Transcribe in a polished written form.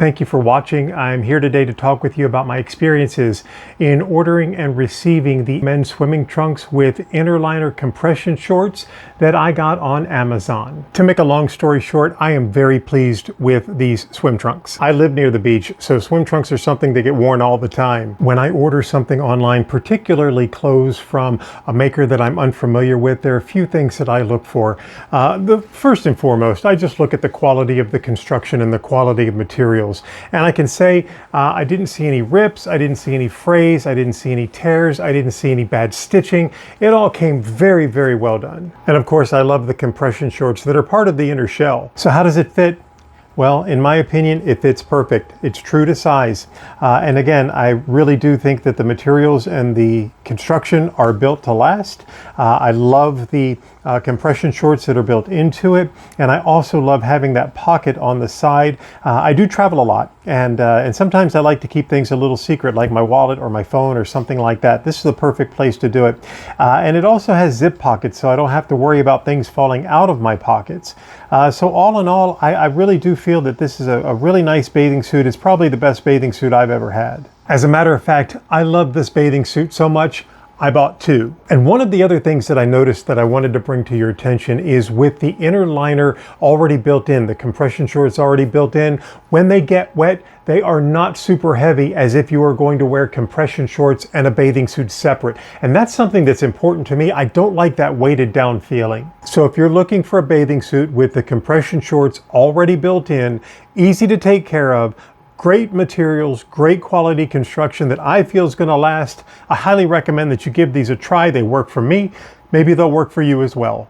Thank you for watching. I'm here today to talk with you about my experiences in ordering and receiving the men's swimming trunks with inner liner compression shorts that I got on Amazon. To make a long story short, I am very pleased with these swim trunks. I live near the beach, so swim trunks are something that get worn all the time. When I order something online, particularly clothes from a maker that I'm unfamiliar with, there are a few things that I look for. The first and foremost, I just look at the quality of the construction and the quality of materials. And I can say I didn't see any rips, I didn't see any frays, I didn't see any tears, I didn't see any bad stitching. It all came very, very well done. And of course, I love the compression shorts that are part of the inner shell. So how does it fit? Well, in my opinion, it fits perfect. It's true to size. And again, I really do think that the materials and the construction are built to last. I love the compression shorts that are built into it. And I also love having that pocket on the side. I do travel a lot, and sometimes I like to keep things a little secret, like my wallet or my phone or something like that. This is the perfect place to do it. And it also has zip pockets, so I don't have to worry about things falling out of my pockets. So all in all, I really do feel that this is a really nice bathing suit. It's probably the best bathing suit I've ever had. As a matter of fact, I love this bathing suit so much, I bought two. And one of the other things that I noticed that I wanted to bring to your attention is with the inner liner already built in, the compression shorts already built in, when they get wet, they are not super heavy as if you are going to wear compression shorts and a bathing suit separate. And that's something that's important to me. I don't like that weighted down feeling. So if you're looking for a bathing suit with the compression shorts already built in, easy to take care of, great materials, great quality construction that I feel is going to last, I highly recommend that you give these a try. They work for me. Maybe they'll work for you as well.